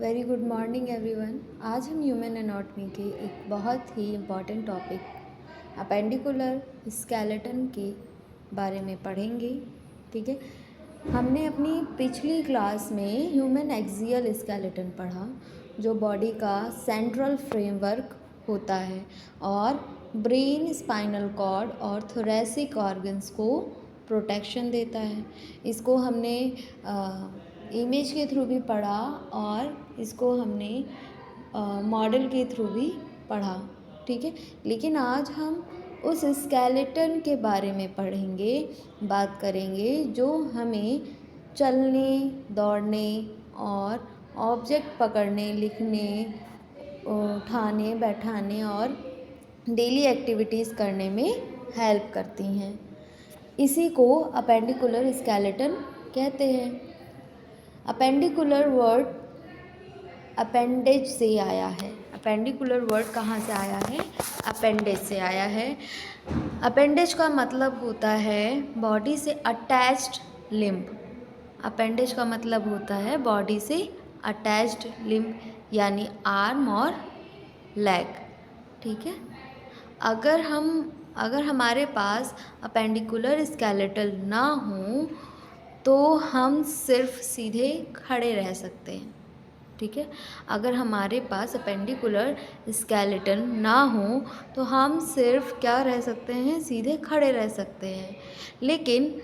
Very good morning everyone. आज हम human anatomy के एक बहुत ही इम्पॉर्टेंट टॉपिक अपेंडिकुलर स्केलेटन के बारे में पढ़ेंगे। ठीक है, हमने अपनी पिछली क्लास में ह्यूमन एक्सियल स्केलेटन पढ़ा, जो बॉडी का सेंट्रल फ्रेमवर्क होता है और ब्रेन, स्पाइनल कॉर्ड और थोरेसिक ऑर्गन्स को प्रोटेक्शन देता है। इसको हमने इमेज के थ्रू भी पढ़ा और इसको हमने मॉडल के थ्रू भी पढ़ा। ठीक है, लेकिन आज हम उस स्केलेटन के बारे में पढ़ेंगे, बात करेंगे जो हमें चलने, दौड़ने और ऑब्जेक्ट पकड़ने, लिखने, उठाने, बैठाने और डेली एक्टिविटीज़ करने में हेल्प करती हैं। इसी को अपेंडिकुलर स्केलेटन कहते हैं। अपेंडिकुलर वर्ड अपेंडेज से आया है। अपेंडिकुलर वर्ड कहाँ से आया है? अपेंडेज से आया है। अपेंडेज का मतलब होता है बॉडी से अटैच्ड लिम्ब। अपेंडेज का मतलब होता है बॉडी से अटैच्ड लिम्ब, यानी आर्म और लेग। ठीक है, अगर हमारे पास अपेंडिकुलर स्केलेटन ना हो तो हम सिर्फ सीधे खड़े रह सकते हैं। ठीक है, अगर हमारे पास अपेंडिकुलर स्केलेटन ना हो तो हम सिर्फ क्या रह सकते हैं? सीधे खड़े रह सकते हैं। लेकिन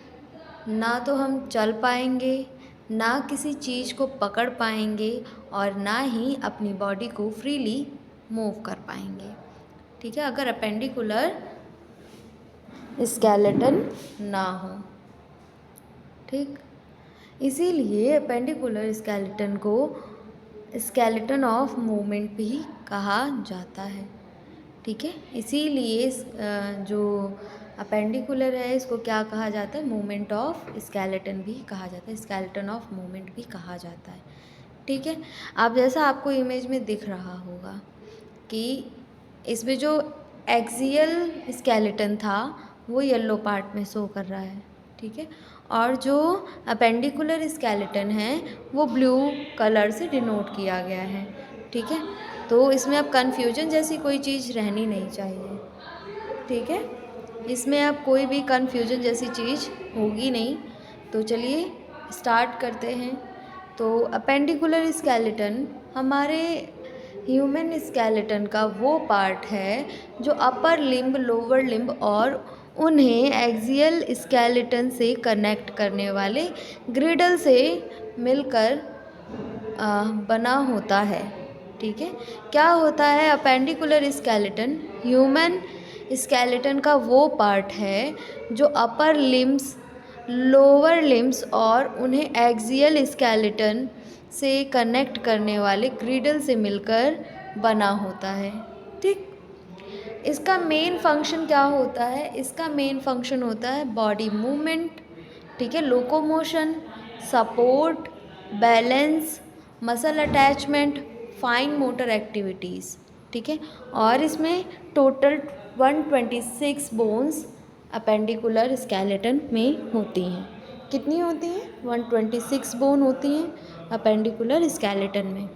ना तो हम चल पाएंगे, ना किसी चीज़ को पकड़ पाएंगे और ना ही अपनी बॉडी को फ्रीली मूव कर पाएंगे। ठीक है, अगर अपेंडिकुलर स्केलेटन ना हो। ठीक, इसीलिए अपेंडिकुलर स्केलेटन को स्केलेटन ऑफ मूवमेंट भी कहा जाता है। ठीक है, इसीलिए जो अपेंडिकुलर है इसको क्या कहा जाता है? मूवमेंट ऑफ स्केलेटन भी कहा जाता है, स्केलेटन ऑफ मूवमेंट भी कहा जाता है। ठीक है, आप जैसा आपको इमेज में दिख रहा होगा कि इसमें जो एक्सियल स्केलेटन था वो येलो पार्ट में शो कर रहा है। ठीक है, और जो अपेंडिकुलर स्केलेटन है वो ब्लू कलर से डिनोट किया गया है। ठीक है, तो इसमें अब कन्फ्यूजन जैसी कोई चीज़ रहनी नहीं चाहिए। ठीक है, इसमें अब कोई भी कन्फ्यूजन जैसी चीज़ होगी नहीं। तो चलिए स्टार्ट करते हैं। तो अपेंडिकुलर स्केलेटन हमारे ह्यूमन स्केलेटन का वो पार्ट है जो अपर लिम्ब, लोअर लिम्ब और उन्हें एक्सियल स्केलेटन से कनेक्ट करने वाले ग्रिडल से मिलकर बना होता है। ठीक है, क्या होता है? अपेंडिकुलर स्केलेटन ह्यूमन स्केलेटन का वो पार्ट है जो अपर लिम्ब्स, लोअर लिम्ब्स और उन्हें एक्सियल स्केलेटन से कनेक्ट करने वाले ग्रिडल से मिलकर बना होता है। ठीक, इसका मेन फंक्शन क्या होता है? इसका मेन फंक्शन होता है बॉडी मूवमेंट। ठीक है, locomotion, support, balance, muscle attachment, fine motor activities. ठीक है, और इसमें टोटल 126 बोन्स अपेंडिकुलर स्केलेटन में होती हैं। कितनी होती हैं? 126 बोन होती हैं अपेंडिकुलर स्केलेटन में।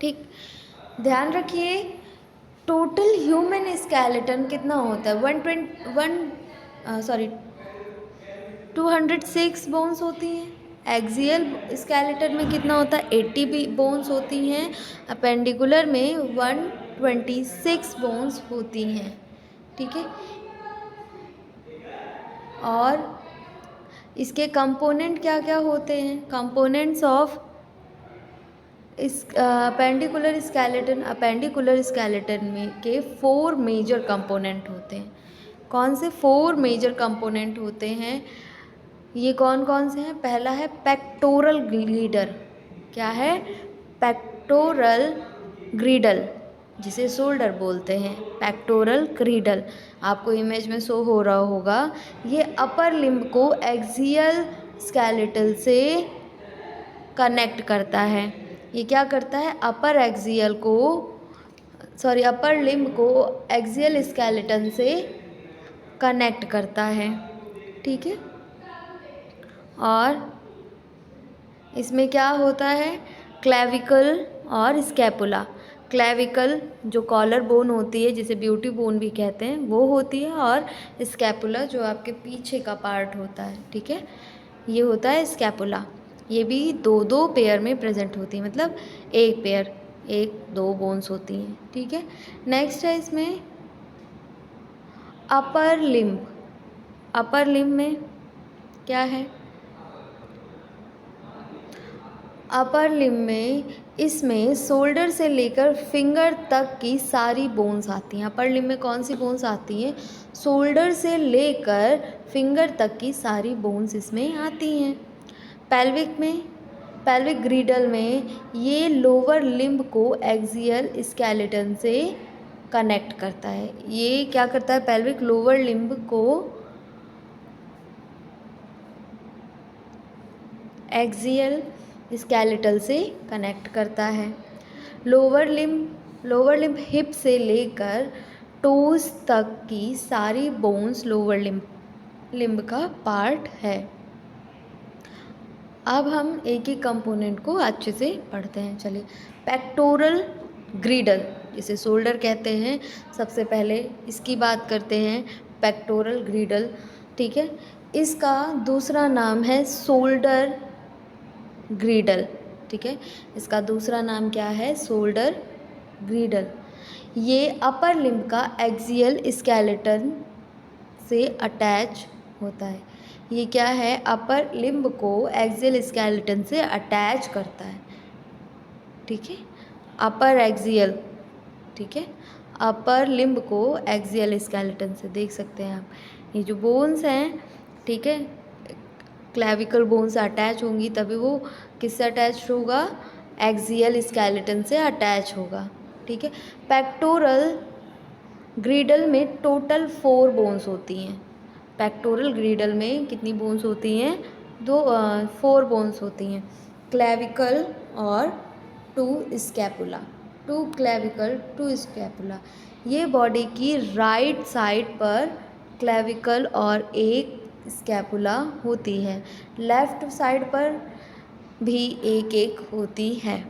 ठीक, ध्यान रखिए टोटल ह्यूमन स्केलेटन कितना होता है? 206 बोन्स होती हैं। एक्सियल स्केलेटन में कितना होता है? 80 बोन्स होती हैं। अपेंडिकुलर में 126 बोन्स होती हैं। ठीक है, और इसके कंपोनेंट क्या क्या होते हैं? कंपोनेंट्स ऑफ इस अपेंडिकुलर स्केलेटन में के 4 मेजर कंपोनेंट होते हैं। कौन से 4 मेजर कंपोनेंट होते हैं? ये कौन कौन से हैं? पहला है पेक्टोरल ग्रिडल। क्या है? पेक्टोरल ग्रिडल, जिसे शोल्डर बोलते हैं। पेक्टोरल ग्रिडल आपको इमेज में शो हो रहा होगा। ये अपर लिम्ब को एक्सियल स्केलेटल से कनेक्ट करता है। ये क्या करता है? अपर लिम्ब को एक्सियल स्केलेटन से कनेक्ट करता है। ठीक है, और इसमें क्या होता है? क्लेविकल और स्कैपुला। क्लेविकल जो कॉलर बोन होती है, जिसे ब्यूटी बोन भी कहते हैं, वो होती है, और स्कैपुला जो आपके पीछे का पार्ट होता है, ठीक है, ये होता है स्कैपुला। ये भी दो दो पेयर में प्रेजेंट होती है, मतलब एक पेयर, एक दो बोन्स होती हैं, ठीक है। नेक्स्ट है इसमें अपर लिम्ब। अपर लिम्ब में क्या है? अपर लिम्ब में इसमें शोल्डर से लेकर फिंगर तक की सारी बोन्स आती हैं। अपर लिम्ब में कौन सी बोन्स आती हैं? शोल्डर से लेकर फिंगर तक की सारी बोन्स इसमें आती हैं। पेल्विक में, पेल्विक ग्रीडल में ये लोअर लिम्ब को एक्सियल स्केलेटन से कनेक्ट करता है। ये क्या करता है? पेल्विक लोअर लिम्ब को एक्सियल स्केलेटल से कनेक्ट करता है। लोअर लिम्ब हिप से लेकर टोज तक की सारी बोन्स लोअर लिम्ब का पार्ट है। अब हम एक एक कंपोनेंट को अच्छे से पढ़ते हैं। चलिए, पेक्टोरल ग्रीडल, जिसे शोल्डर कहते हैं, सबसे पहले इसकी बात करते हैं। पेक्टोरल ग्रीडल, ठीक है, इसका दूसरा नाम है शोल्डर ग्रीडल, ठीक है, इसका दूसरा नाम क्या है? शोल्डर ग्रीडल। ये अपर लिम्ब का एक्सियल स्केलेटन से अटैच होता है। ये क्या है? अपर लिम्ब को एक्सियल स्केलेटन से अटैच करता है, ठीक है, अपर एक्सियल, ठीक है, अपर लिम्ब को एक्सियल स्केलेटन से, देख सकते हैं आप, ये जो बोन्स हैं, ठीक है, क्लेविकल बोन से अटैच होंगी, तभी वो किससे अटैच होगा? एक्सियल स्केलेटन से अटैच होगा, ठीक है। पेक्टोरल ग्रीडल में टोटल 4 बोन्स होती हैं। पेक्टोरल ग्रीडल में कितनी बोन्स होती हैं? 4 बोन्स होती हैं। क्लेविकल और 2 स्कैपुला, 2 क्लेविकल 2 स्कैपुला। ये बॉडी की राइट साइड पर क्लेविकल और एक स्कैपुला होती है। लेफ्ट साइड पर भी एक एक होती है,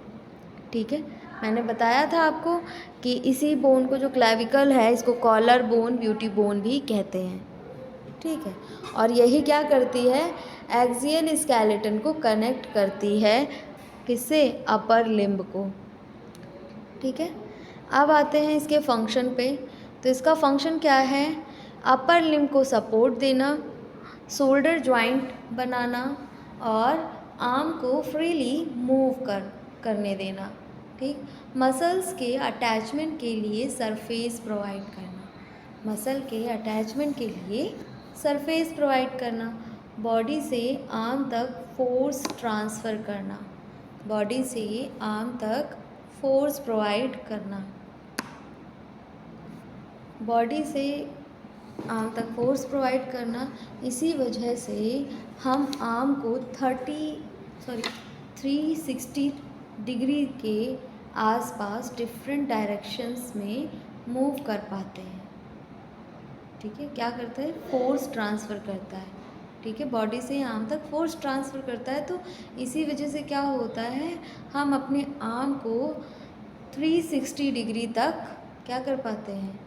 ठीक है। मैंने बताया था आपको कि इसी बोन को, जो क्लेविकल है, इसको कॉलर बोन, ब्यूटी बोन भी कहते हैं, ठीक है। और यही क्या करती है? एक्सियल स्केलेटन को कनेक्ट करती है, किससे? अपर लिम्ब को, ठीक है। अब आते हैं इसके फंक्शन पे। तो इसका फंक्शन क्या है? अपर लिम्ब को सपोर्ट देना, शोल्डर जॉइंट बनाना, और आर्म को फ्रीली मूव करने देना, ठीक। मसल्स के अटैचमेंट के लिए सरफेस प्रोवाइड करना, मसल के अटैचमेंट के लिए सरफेस प्रोवाइड करना, बॉडी से आर्म तक फोर्स ट्रांसफ़र करना, बॉडी से आर्म तक फोर्स प्रोवाइड करना, बॉडी से आर्म तक फोर्स प्रोवाइड करना। इसी वजह से हम आर्म को 360 डिग्री के आसपास डिफरेंट डायरेक्शंस में मूव कर पाते हैं, ठीक है। क्या करता है? फोर्स ट्रांसफ़र करता है, ठीक है, बॉडी से आर्म तक फोर्स ट्रांसफ़र करता है। तो इसी वजह से क्या होता है? हम अपने आर्म को 360 डिग्री तक क्या कर पाते हैं?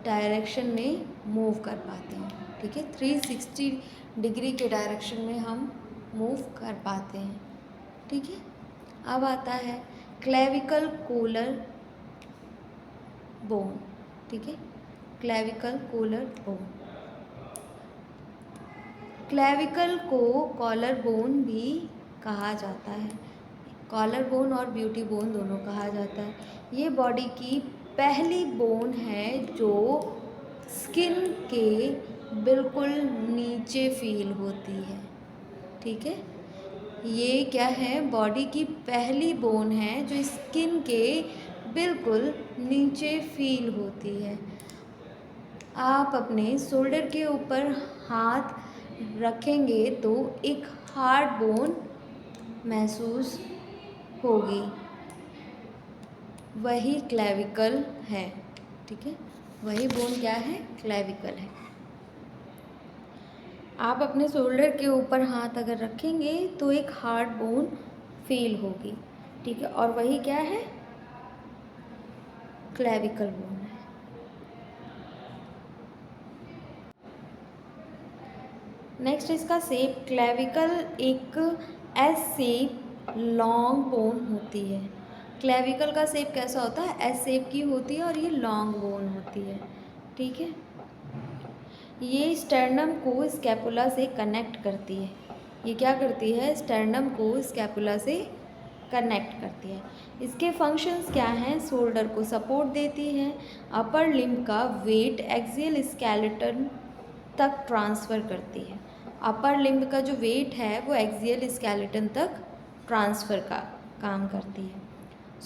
डायरेक्शन में मूव कर पाते हैं, ठीक है, 360 डिग्री के डायरेक्शन में हम मूव कर पाते हैं, ठीक है। अब आता है क्लेविकल कोलर बोन, ठीक है, क्लेविकल कोलर बोन। क्लेविकल को कॉलर बोन भी कहा जाता है, कॉलर बोन और ब्यूटी बोन दोनों कहा जाता है। ये बॉडी की पहली बोन है जो स्किन के बिल्कुल नीचे फील होती है, ठीक है। ये क्या है? बॉडी की पहली बोन है जो स्किन के बिल्कुल नीचे फील होती है। आप अपने शोल्डर के ऊपर हाथ रखेंगे तो एक हार्ड बोन महसूस होगी, वही क्लेविकल है, ठीक है, वही बोन क्या है? क्लेविकल है। आप अपने शोल्डर के ऊपर हाथ अगर रखेंगे तो एक हार्ड बोन फील होगी, ठीक है। और वही क्या है, क्लेविकल बोन है। नेक्स्ट इसका शेप, क्लेविकल एक एस शेप लॉन्ग बोन होती है। क्लेविकल का शेप कैसा होता है, एस शेप की होती है और ये लॉन्ग बोन होती है, ठीक है। ये स्टर्नम को स्कैपुला से कनेक्ट करती है। ये क्या करती है, स्टर्नम को स्कैपुला से कनेक्ट करती है। इसके फंक्शंस क्या हैं, शोल्डर को सपोर्ट देती है, अपर लिम्ब का वेट एक्सियल स्केलेटन तक ट्रांसफ़र करती है। अपर लिम्ब का जो वेट है वो एक्सियल स्केलेटन तक ट्रांसफ़र का काम करती है।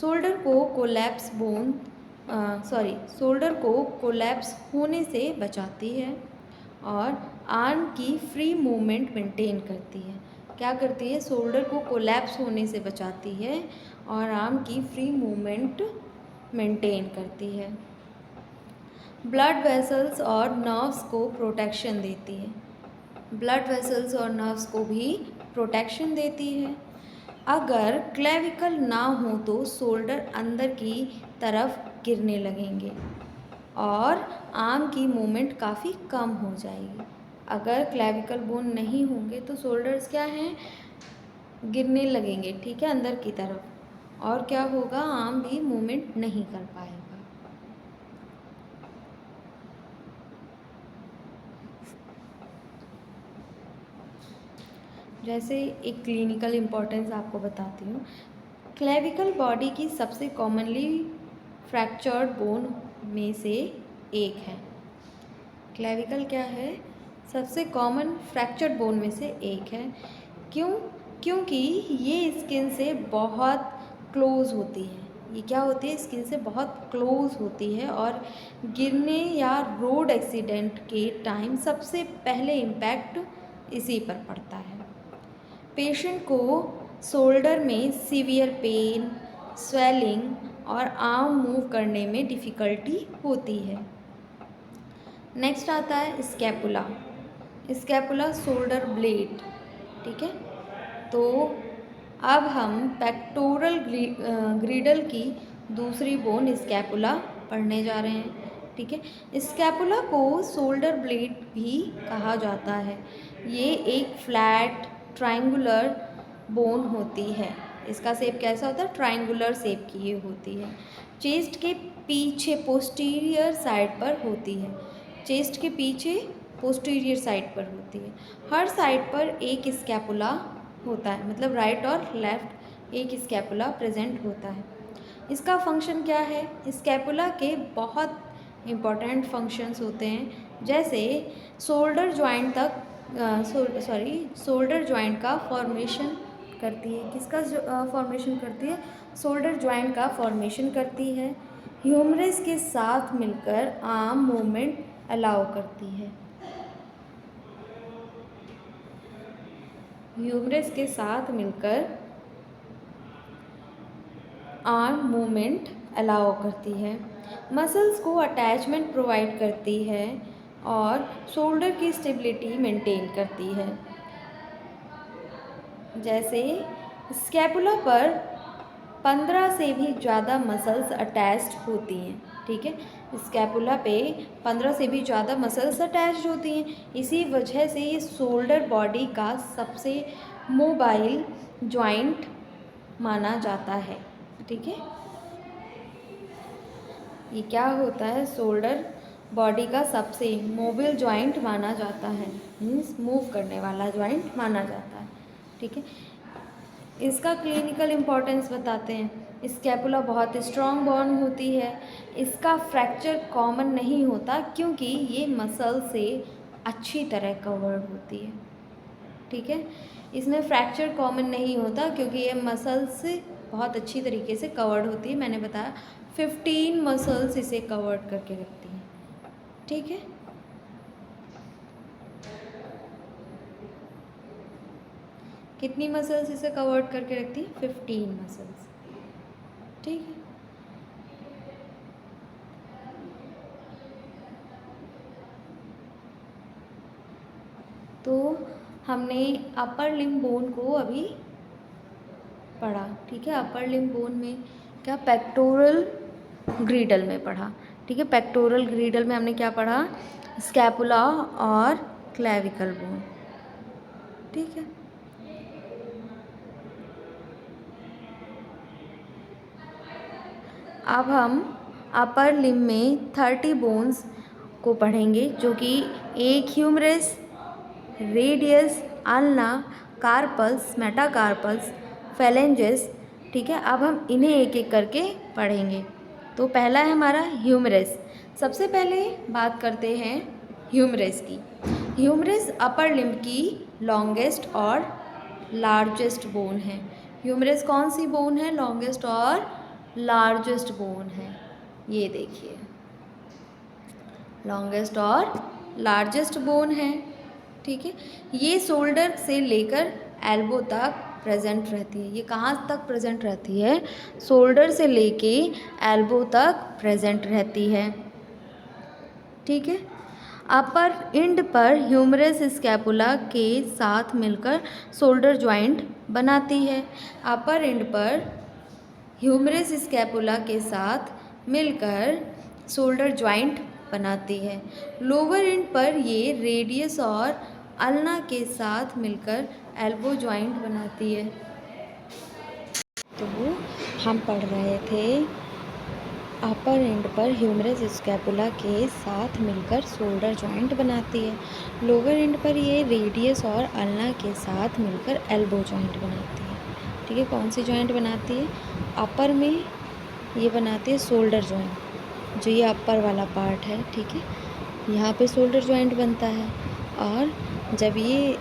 शोल्डर को कोलैप्स बोन शोल्डर को कोलैप्स होने से बचाती है और आर्म की फ्री मूवमेंट मेंटेन करती है। क्या करती है, शोल्डर को कोलैप्स होने से बचाती है और आर्म की फ्री मूवमेंट मेंटेन करती है। ब्लड वेसल्स और नर्व्स को प्रोटेक्शन देती है। ब्लड वेसल्स और नर्व्स को भी प्रोटेक्शन देती है। अगर क्लेविकल ना हो तो शोल्डर अंदर की तरफ गिरने लगेंगे और आर्म की मूवमेंट काफ़ी कम हो जाएगी। अगर क्लेविकल बोन नहीं होंगे तो शोल्डर्स क्या हैं, गिरने लगेंगे, ठीक है, अंदर की तरफ, और क्या होगा, आर्म भी मूवमेंट नहीं कर पाएगा। जैसे एक क्लिनिकल इम्पोर्टेंस आपको बताती हूँ। क्लेविकल बॉडी की सबसे कॉमनली फ्रैक्चर्ड बोन में से एक है। क्लेविकल क्या है, सबसे कॉमन फ्रैक्चर्ड बोन में से एक है। क्यों, क्योंकि ये स्किन से बहुत क्लोज होती है। ये क्या होती है, स्किन से बहुत क्लोज होती है और गिरने या रोड एक्सीडेंट के टाइम सबसे पहले इम्पैक्ट इसी पर पड़ता है। पेशेंट को शोल्डर में सीवियर पेन, स्वेलिंग और आर्म मूव करने में डिफ़िकल्टी होती है। नेक्स्ट आता है स्कैपुला। स्कैपुला शोल्डर ब्लेड, ठीक है। तो अब हम पेक्टोरल ग्रिडल की दूसरी बोन स्कैपुला पढ़ने जा रहे हैं, ठीक है। स्कैपुला को शोल्डर ब्लेड भी कहा जाता है। ये एक फ्लैट ट्रायंगुलर बोन होती है। इसका शेप कैसा होता है, ट्रायंगुलर शेप की ये होती है। चेस्ट के पीछे पोस्टीरियर साइड पर होती है। चेस्ट के पीछे पोस्टीरियर साइड पर होती है। हर साइड पर एक स्कैपुला होता है, मतलब राइट और लेफ्ट एक स्कैपुला प्रेजेंट होता है। इसका फंक्शन क्या है, स्कैपुला के बहुत इम्पॉर्टेंट फंक्शंस होते हैं, जैसे शोल्डर जॉइंट तक शोल्डर जॉइंट का फॉर्मेशन करती है। किसका फॉर्मेशन करती है, शोल्डर जॉइंट का फॉर्मेशन करती है। ह्यूमरस के साथ मिलकर आर्म मूवमेंट अलाउ करती है। ह्यूमरस के साथ मिलकर आर्म मूवमेंट अलाउ करती है। मसल्स को अटैचमेंट प्रोवाइड करती है और शोल्डर की स्टेबिलिटी मेंटेन करती है। जैसे स्कैपुला पर 15 से भी ज़्यादा मसल्स अटैच्ड होती हैं, ठीक है। स्कैपुला पे 15 से भी ज़्यादा मसल्स अटैच्ड होती हैं। इसी वजह से ये शोल्डर बॉडी का सबसे मोबाइल जॉइंट माना जाता है, ठीक है। ये क्या होता है, शोल्डर बॉडी का सबसे मोबाइल जॉइंट माना जाता है, मीन्स मूव करने वाला जॉइंट माना जाता है, ठीक है। इसका क्लिनिकल इम्पोर्टेंस बताते हैं। स्कैपुला बहुत स्ट्रॉन्ग बोन होती है। इसका फ्रैक्चर कॉमन नहीं होता क्योंकि ये मसल से अच्छी तरह कवर्ड होती है, ठीक है। इसमें फ्रैक्चर कॉमन नहीं होता क्योंकि ये मसल से बहुत अच्छी तरीके से कवर्ड होती है। मैंने बताया 15 मसल्स इसे कवर्ड करके रखती हैं, ठीक है। कितनी मसल्स इसे कवर्ड करके रखती हैं, 15 मसल्स, ठीक है। तो हमने अपर लिम्ब बोन को अभी पढ़ा, ठीक है। अपर लिम्ब बोन में क्या, पेक्टोरल ग्रीडल में पढ़ा, ठीक है। पेक्टोरल ग्रीडल में हमने क्या पढ़ा, स्कैपुला और क्लेविकल बोन, ठीक है। अब हम अपर लिम्ब में 30 बोन्स को पढ़ेंगे, जो कि एक humerus, radius, ulna, carpals, metacarpals, phalanges, ठीक है। अब हम इन्हें एक एक करके पढ़ेंगे। तो पहला है हमारा ह्यूमरस। सबसे पहले बात करते हैं ह्यूमरस की। ह्यूमरस अपर लिम्ब की लॉन्गेस्ट और लार्जेस्ट बोन है। ह्यूमरस कौन सी बोन है, लॉन्गेस्ट और लार्जेस्ट बोन है, ये देखिए, लॉन्गेस्ट और लार्जेस्ट बोन है, ठीक है। ये शोल्डर से लेकर एल्बो तक प्रेजेंट रहती है। ये कहाँ तक प्रेजेंट रहती है, शोल्डर से लेके एल्बो तक प्रेजेंट रहती है, ठीक है। अपर इंड पर ह्यूमरस स्कैपुला के साथ मिलकर शोल्डर जॉइंट बनाती है। अपर इंड पर ह्यूमरस स्कैपुला के साथ मिलकर शोल्डर जॉइंट बनाती है। लोअर एंड पर ये रेडियस और अल्ना के साथ मिलकर एल्बो जॉइंट बनाती है। तो हम पढ़ रहे थे अपर एंड पर ह्यूमरस स्कैपुला के साथ मिलकर शोल्डर जॉइंट बनाती है। लोअर एंड पर ये रेडियस और अल्ना के साथ मिलकर एल्बो जॉइंट बनाती है, ठीक है। कौन सी जॉइंट बनाती है, अपर में ये बनाती है शोल्डर जॉइंट, जो ये अपर वाला पार्ट है, ठीक है। यहाँ पे शोल्डर जॉइंट बनता है, और जब ये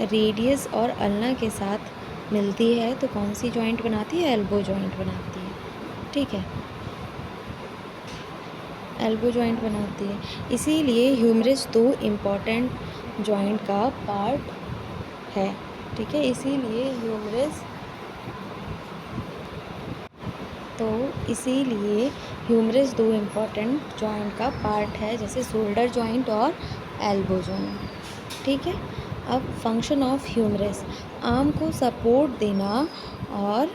रेडियस और अल्ना के साथ मिलती है तो कौन सी जॉइंट बनाती है, एल्बो जॉइंट बनाती है, ठीक है। एल्बो जॉइंट बनाती है। इसीलिए ह्यूमरस दो इम्पॉर्टेंट जॉइंट का पार्ट है, ठीक है। इसीलिए ह्यूमरस दो इम्पॉर्टेंट जॉइंट का पार्ट है, जैसे शोल्डर जॉइंट और एल्बो जॉइंट, ठीक है। अब फंक्शन ऑफ ह्यूमरस, आर्म को सपोर्ट देना और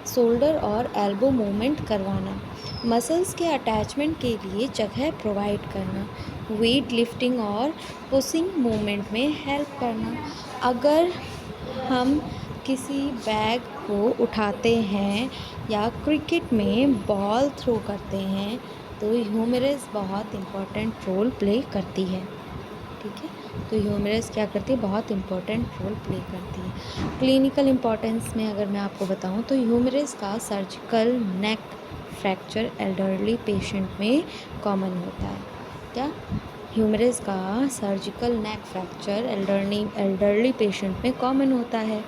शोल्डर और एल्बो मूवमेंट करवाना, मसल्स के अटैचमेंट के लिए जगह प्रोवाइड करना, वेट लिफ्टिंग और पुशिंग मूवमेंट में हेल्प करना। अगर हम किसी बैग को उठाते हैं या क्रिकेट में बॉल थ्रो करते हैं तो ह्यूमरस बहुत इम्पोर्टेंट रोल प्ले करती है, ठीक है। तो ह्यूमरस क्या करती है, बहुत इम्पोर्टेंट रोल प्ले करती है। क्लिनिकल इम्पोर्टेंस में अगर मैं आपको बताऊं तो ह्यूमरस का surgical neck fracture elderly patient में कॉमन होता है। क्या, ह्यूमरस का surgical neck fracture elderly patient में कॉमन होता है,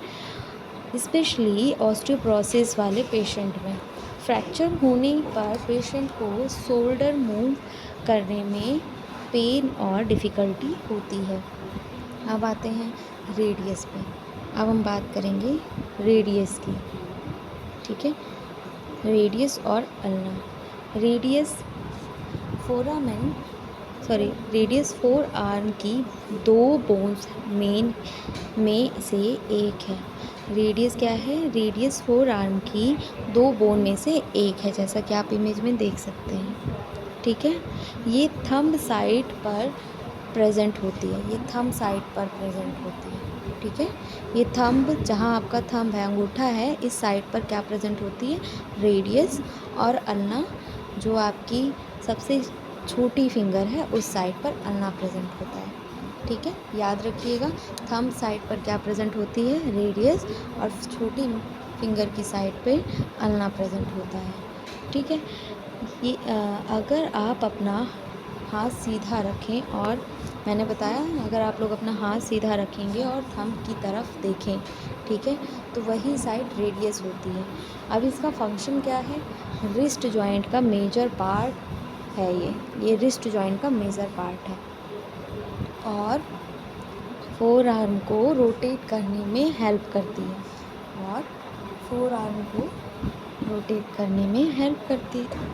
स्पेशली ऑस्टियोपोरोसिस वाले पेशेंट में। फ्रैक्चर होने पर पेशेंट को शोल्डर मूव करने में पेन और डिफ़िकल्टी होती है। अब आते हैं रेडियस पे। अब हम बात करेंगे रेडियस की, ठीक है। रेडियस और अल्ना। रेडियस फोर आर्म की दो बोन्स में से एक है। रेडियस क्या है, रेडियस फोर आर्म की दो बोन में से एक है, जैसा कि आप इमेज में देख सकते हैं, ठीक है। ये थंब साइड पर प्रेजेंट होती है, ठीक है। ये थंब, जहाँ आपका थंब है, अंगूठा है, इस साइड पर क्या प्रेजेंट होती है, रेडियस, और अल्ना जो आपकी सबसे छोटी फिंगर है उस साइड पर अल्ना प्रेजेंट होता है, ठीक है। याद रखिएगा, थंब साइड पर क्या प्रेजेंट होती है, रेडियस, और छोटी फिंगर की साइड पे अल्ना प्रेजेंट होता है, ठीक है। ये अगर आप अपना हाथ सीधा रखें, और मैंने बताया अगर आप लोग अपना हाथ सीधा रखेंगे और थंब की तरफ देखें, ठीक है, तो वही साइड रेडियस होती है। अब इसका फंक्शन क्या है, रिस्ट जॉइंट का मेजर पार्ट है, ये रिस्ट जॉइंट का मेजर पार्ट है, और फोर आर्म को रोटेट करने में हेल्प करती है,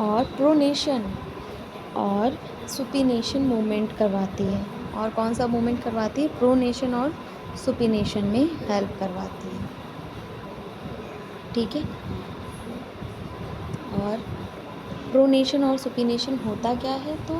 और प्रोनेशन और सुपिनेशन मूवमेंट करवाती है। और कौन सा मूवमेंट करवाती है, प्रोनेशन और सुपिनेशन में हेल्प करवाती है, ठीक है। और प्रोनेशन और सुपिनेशन होता क्या है? तो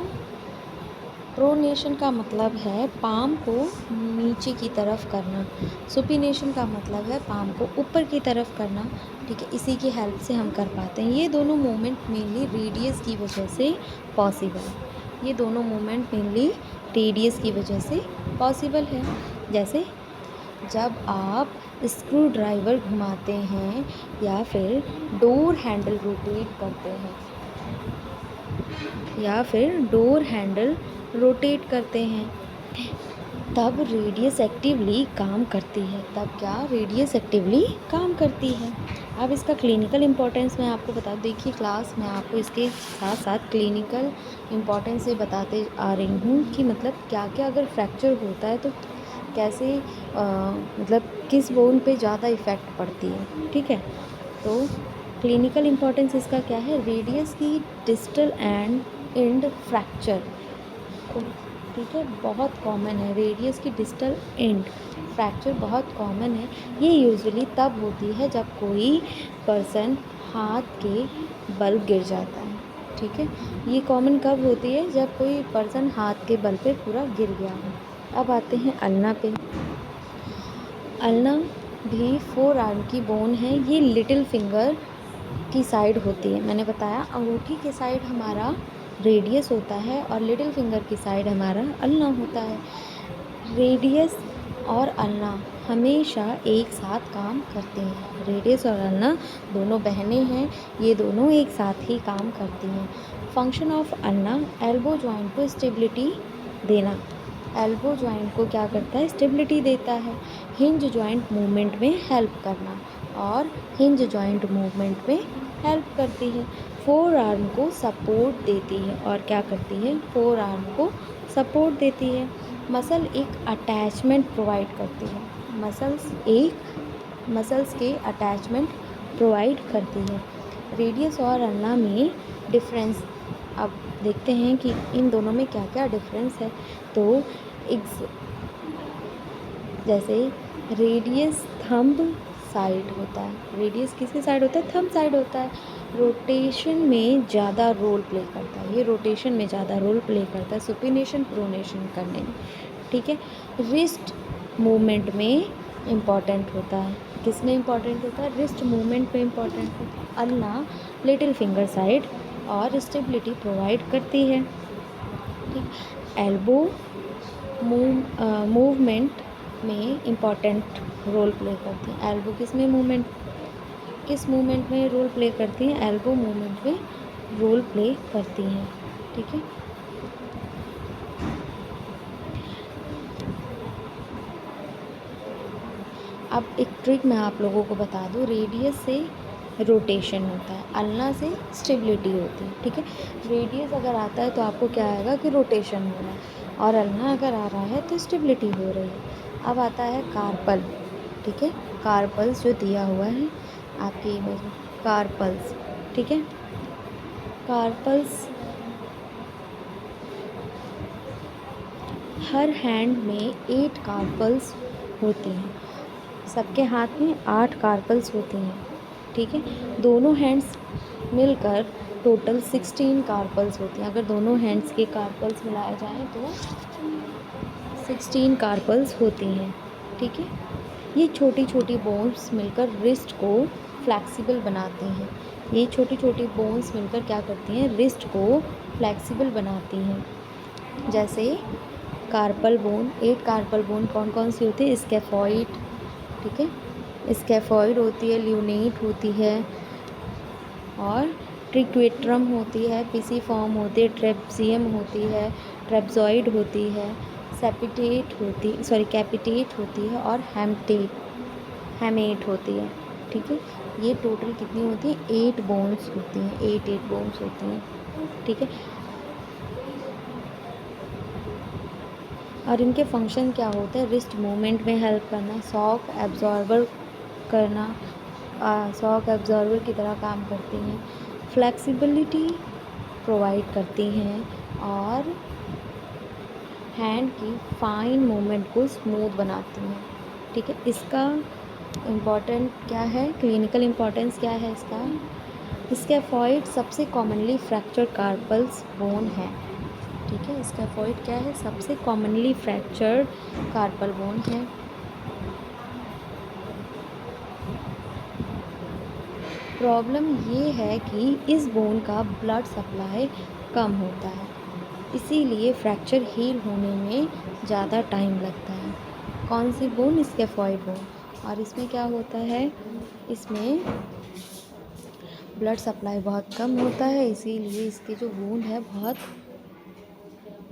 प्रोनेशन का मतलब है पाम को नीचे की तरफ करना, सुपिनेशन का मतलब है पाम को ऊपर की तरफ करना। ठीक है, इसी की हेल्प से हम कर पाते हैं। ये दोनों मूवमेंट मेनली रेडियस की वजह से पॉसिबल है। ये दोनों मूवमेंट मेनली रेडियस की वजह से पॉसिबल है। जैसे जब आप स्क्रू ड्राइवर घुमाते हैं या फिर डोर हैंडल रोटेट करते हैं, या फिर डोर हैंडल रोटेट करते हैं, तब रेडियस एक्टिवली काम करती है। तब क्या रेडियस एक्टिवली काम करती है। अब इसका क्लिनिकल इम्पोर्टेंस मैं आपको बता, देखिए क्लास में आपको इसके साथ साथ क्लिनिकल इम्पोर्टेंस से बताते आ रही हूँ कि मतलब क्या क्या अगर फ्रैक्चर होता है तो कैसे मतलब किस बोन पे ज़्यादा इफ़ेक्ट पड़ती है। ठीक है, तो क्लिनिकल इम्पोर्टेंस इसका क्या है? रेडियस की डिस्टल एंड फ्रैक्चर, ठीक है, बहुत कॉमन है। रेडियस की डिस्टल एंड फ्रैक्चर बहुत कॉमन है। ये यूजुअली तब होती है जब कोई पर्सन हाथ के बल गिर जाता है। ठीक है, ये कॉमन कब होती है? जब कोई पर्सन हाथ के बल पे पूरा गिर गया हो। अब आते हैं अल्ना पे। अल्ना भी फोर आर्म की बोन है। ये लिटिल फिंगर की साइड होती है। मैंने बताया अंगूठी की साइड हमारा रेडियस होता है और लिटिल फिंगर की साइड हमारा अल्ना होता है। रेडियस और अल्ना हमेशा एक साथ काम करते हैं। रेडियस और अल्ना दोनों बहनें हैं, ये दोनों एक साथ ही काम करती हैं। Function of ulna elbow joint को स्टेबिलिटी देना। एल्बो जॉइंट को क्या करता है? स्टेबिलिटी देता है। हिंज जॉइंट मूवमेंट में हेल्प करना, और हिंज जॉइंट मूवमेंट में हेल्प करती है। फोर आर्म को सपोर्ट देती है, और क्या करती है? फोर आर्म को सपोर्ट देती है। मसल एक अटैचमेंट प्रोवाइड करती है। मसल्स के अटैचमेंट प्रोवाइड करती है। रेडियस और अल्ना में डिफरेंस अब देखते हैं कि इन दोनों में क्या क्या डिफरेंस है। तो जैसे रेडियस थंब साइड होता है। रेडियस किसकी साइड होता है? थंब साइड होता है। रोटेशन में ज़्यादा रोल प्ले करता है। ये रोटेशन में ज़्यादा रोल प्ले करता है सुपिनेशन प्रोनेशन करने में। ठीक है, रिस्ट मूवमेंट में इम्पॉर्टेंट होता है। किस में इम्पॉर्टेंट होता है? रिस्ट मूवमेंट में इम्पॉर्टेंट होता है। अल्ना लिटिल फिंगर साइड और स्टेबिलिटी प्रोवाइड करती है। ठीक, एल्बो मूवमेंट में इम्पॉर्टेंट रोल प्ले करती है। एल्बो किस मूवमेंट में रोल प्ले करती हैं? एल्बो मूवमेंट में रोल प्ले करती हैं। ठीक है, अब एक ट्रिक मैं आप लोगों को बता दूं। रेडियस से रोटेशन होता है, अल्ना से स्टेबिलिटी होती है। ठीक है, रेडियस अगर आता है तो आपको क्या आएगा कि रोटेशन हो रहा है, और अल्ना अगर आ रहा है तो स्टेबिलिटी हो रही है। अब आता है कार्पल। ठीक है, कार्पल्स जो दिया हुआ है आपकी इमेज में, कार्पल्स। ठीक है, कार्पल्स हर हैंड में 8 कार्पल्स होती हैं। सबके हाथ में 8 कार्पल्स होती हैं। ठीक है, दोनों हैंड्स मिलकर टोटल 16 कार्पल्स होती हैं। अगर दोनों हैंड्स के कार्पल्स मिलाए जाएं तो 16 कार्पल्स होती हैं। ठीक है, ये छोटी छोटी बोन्स मिलकर रिस्ट को फ्लैक्सिबल बनाती हैं। ये छोटी छोटी बोन्स मिलकर क्या करती हैं? रिस्ट को फ्लैक्सिबल बनाती हैं। जैसे कार्पल बोन, 8 कार्पल बोन कौन कौन सी होती है? स्कैफॉइड, ठीक है, स्कैफॉइड होती है, ल्यूनेट होती है, और ट्रिक्वेट्रम होती है, पिसीफॉर्म होती है, ट्रेपजियम होती है, ट्रेपजॉइड होती है, कैपिटेट होती है, और हैमेट होती है। ठीक है, ये टोटल कितनी होती है? 8 बोन्स होती हैं। 8 बोन्स होती हैं। ठीक है, और इनके फंक्शन क्या होते हैं? रिस्ट मूवमेंट में हेल्प करना, शॉक एब्जॉर्बर करना, शॉक एब्जॉर्बर की तरह काम करती हैं, फ्लेक्सिबिलिटी प्रोवाइड करती हैं, और हैंड की फाइन मूवमेंट को स्मूथ बनाती हैं। ठीक है, इसका इम्पॉर्टेंट क्या है, क्लिनिकल इम्पोर्टेंस क्या है इसका? स्कैफॉइड सबसे कॉमनली फ्रैक्चर कार्पल्स बोन है। ठीक है, स्कैफॉइड क्या है? सबसे कॉमनली फ्रैक्चर्ड कार्पल बोन है। प्रॉब्लम ये है कि इस बोन का ब्लड सप्लाई कम होता है, इसीलिए फ्रैक्चर हील होने में ज़्यादा टाइम लगता है। कौन सी बोन? Scaphoid bone. और इसमें क्या होता है, इसमें ब्लड सप्लाई बहुत कम होता है, इसीलिए इसके जो वूंड है बहुत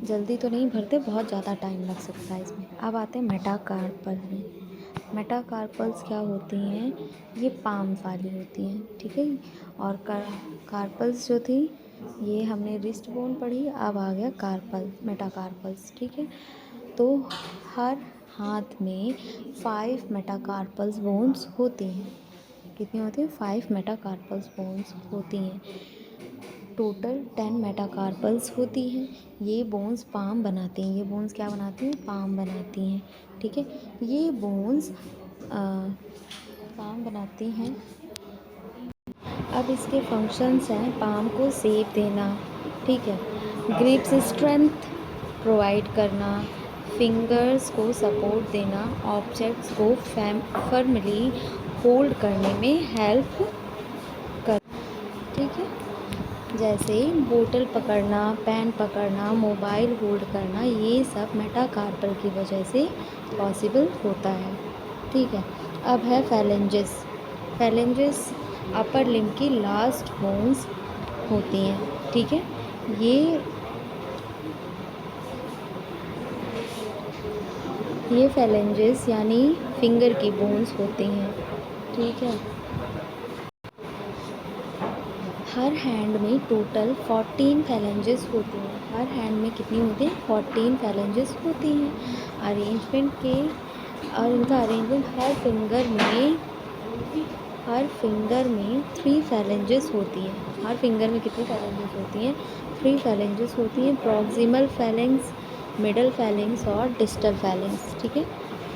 जल्दी तो नहीं भरते, बहुत ज़्यादा टाइम लग सकता है इसमें। अब आते हैं मेटाकार्पल में। मेटाकार्पल्स क्या होती हैं? ये पाम वाली होती हैं, ठीक है। और कार्पल्स जो थी ये हमने रिस्ट बोन पढ़ी, अब आ गया कार्पल, मेटाकार्पल्स, ठीक है। तो हर हाथ में 5 मेटाकार्पल्स बोन्स होती हैं। कितनी होती हैं? 5 मेटाकार्पल्स बोन्स होती हैं। टोटल 10 मेटाकार्पल्स होती हैं। ये बोन्स पाम बनाती हैं। ये बोन्स क्या बनाती हैं? पाम बनाती हैं, ठीक है। ये बोन्स पाम बनाती हैं। अब इसके फंक्शंस हैं, पाम को शेप देना, ठीक है, ग्रिप्स स्ट्रेंथ प्रोवाइड करना, फिंगर्स को सपोर्ट देना, ऑब्जेक्ट्स को फर्मली होल्ड करने में हेल्प कर, ठीक है। जैसे बोतल पकड़ना, पेन पकड़ना, मोबाइल होल्ड करना, ये सब मेटाकार्पल की वजह से पॉसिबल होता है, ठीक है। अब है फैलेंजेस। फैलेंजेस अपर लिम्ब की लास्ट बोन्स होती हैं, ठीक है। ये फैलेंजेस यानी फिंगर की बोन्स होती हैं, ठीक है। हर हैंड में टोटल 14 फैलेंजेस होती हैं। हर हैंड में कितनी होती हैं? 14 फैलेंजेस होती हैं। अरेंजमेंट के और इनका अरेंजमेंट हर फिंगर में 3 फैलेंजेस होती हैं। हर फिंगर में कितनी फैलेंजेस होती हैं? 3 फैलेंजेस होती हैं। प्रॉक्सिमल फैलेंक्स, मिडल फैलेंक्स और डिस्टल फैलेंक्स, ठीक है।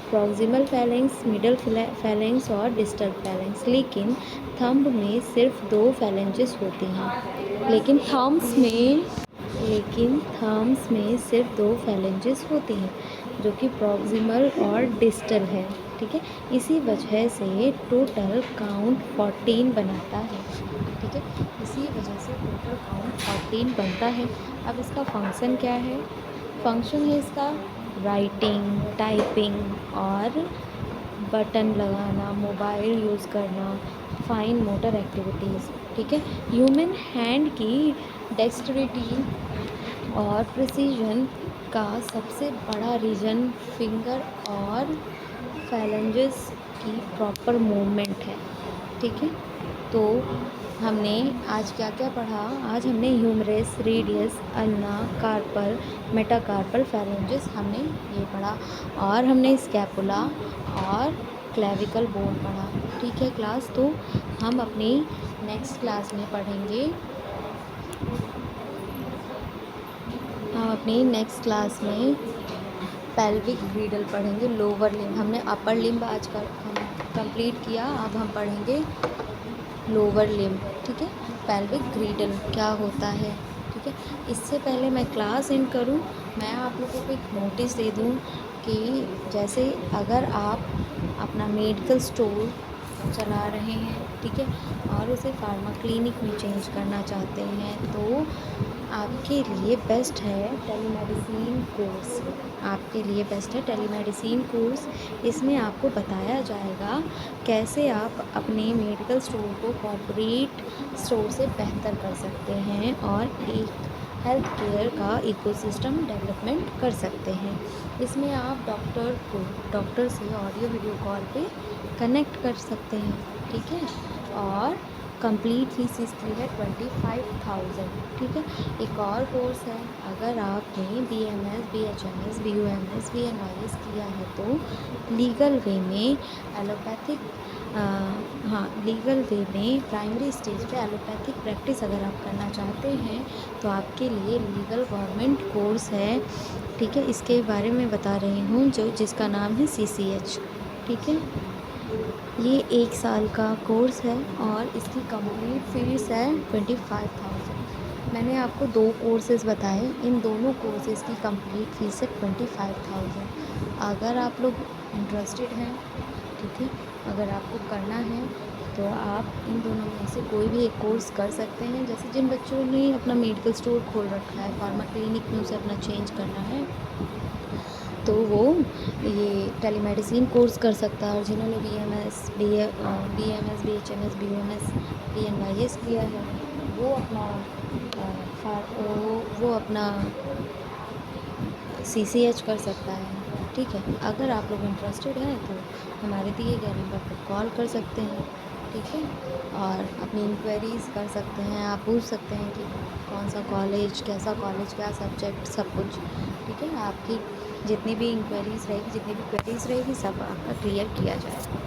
प्रॉक्सिमल फैलेंक्स, मिडल फैलेंक्स और डिस्टल फैलेंक्स। लेकिन थंब में सिर्फ 2 फैलेंजेस होती हैं। लेकिन थम्स में सिर्फ 2 फैलेंजेस होती हैं, जो कि प्रॉक्सिमल और डिस्टल है, ठीक है। इसी वजह से टोटल काउंट 14 बनाता है, ठीक है। इसी वजह से टोटल काउंट 14 बनता है। अब इसका फंक्शन क्या है? फंक्शन है इसका राइटिंग, टाइपिंग और बटन लगाना, मोबाइल यूज़ करना, फाइन मोटर एक्टिविटीज़, ठीक है। ह्यूमन हैंड की डेक्स्टरिटी और प्रिसीजन का सबसे बड़ा रीजन फिंगर और फैलेंजेस की प्रॉपर मूवमेंट है, ठीक है। तो हमने आज क्या क्या पढ़ा? आज हमने humerus, radius, ulna, carpal, metacarpal, phalanges हमने ये पढ़ा, और हमने स्कैपुला और क्लेविकल बोन पढ़ा, ठीक है क्लास। तो हम अपनी नेक्स्ट क्लास में पढ़ेंगे, पेल्विक ग्रीडल पढ़ेंगे, लोअर लिम्ब। हमने अपर लिम्ब आज हम कंप्लीट किया, अब हम पढ़ेंगे लोअर लिम्ब, ठीक है। पेल्विक ग्रीडल क्या होता है, ठीक है। इससे पहले मैं क्लास एंड करूं, मैं आप लोगों को एक नोटिस दे दूं कि जैसे अगर आप अपना मेडिकल स्टोर चला रहे हैं, ठीक है, और उसे फार्मा क्लिनिक में चेंज करना चाहते हैं, तो आपके लिए बेस्ट है टेलीमेडिसिन कोर्स। आपके लिए बेस्ट है टेलीमेडिसिन कोर्स। इसमें आपको बताया जाएगा कैसे आप अपने मेडिकल स्टोर को कॉर्पोरेट स्टोर से बेहतर कर सकते हैं और एक हेल्थ केयर का इकोसिस्टम डेवलपमेंट कर सकते हैं। इसमें आप डॉक्टर से ऑडियो वीडियो कॉल पे कनेक्ट कर सकते हैं, ठीक है। और कंप्लीट फीस इसकी है 25,000, ठीक है। एक और कोर्स है, अगर आपने BMS, BHMS, BUMS, BNIS किया है तो लीगल वे में प्राइमरी स्टेज पे एलोपैथिक प्रैक्टिस अगर आप करना चाहते हैं तो आपके लिए लीगल गवर्नमेंट कोर्स है, ठीक है। इसके बारे में बता रही हूँ जिसका नाम है CCH, ठीक है। ये 1 साल का कोर्स है और इसकी कंप्लीट फ़ीस है 25,000। मैंने आपको 2 कोर्सेज़ बताए, इन दोनों कोर्सेज़ की कंप्लीट फ़ीस है 25,000। अगर आप लोग इंटरेस्टेड हैं, ठीक है, अगर आपको करना है तो आप इन दोनों में से कोई भी एक कोर्स कर सकते हैं। जैसे जिन बच्चों ने अपना मेडिकल स्टोर खोल रखा है, फार्मा क्लिनिक में उसे अपना चेंज करना है, तो वो ये टेलीमेडिसिन कोर्स कर सकता है। और जिन्होंने बीएमएस, बीएमएस, बीएचएमएस, बीओएमएस, पीएनवाईएस किया है, वो अपना वो अपना सीसीएच कर सकता है। ठीक है, अगर आप लोग इंटरेस्टेड हैं तो हमारे दिए गए नंबर पर कॉल कर सकते हैं। ठीक है, और अपनी इंक्वायरीज़ कर सकते हैं, आप पूछ सकते हैं कि कौन सा कॉलेज, कैसा कॉलेज, क्या सब्जेक्ट, सब कुछ। ठीक है, आपकी जितनी भी इंक्वायरीज़ रहेगी, जितनी भी क्वेरीज़ रहेगी, सब आपका क्लियर किया जाएगा।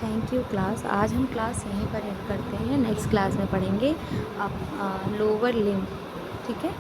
Thank you class. आज हम क्लास यहीं पर एंड करते हैं, नेक्स्ट क्लास में पढ़ेंगे आप लोअर लिम्ब। ठीक है।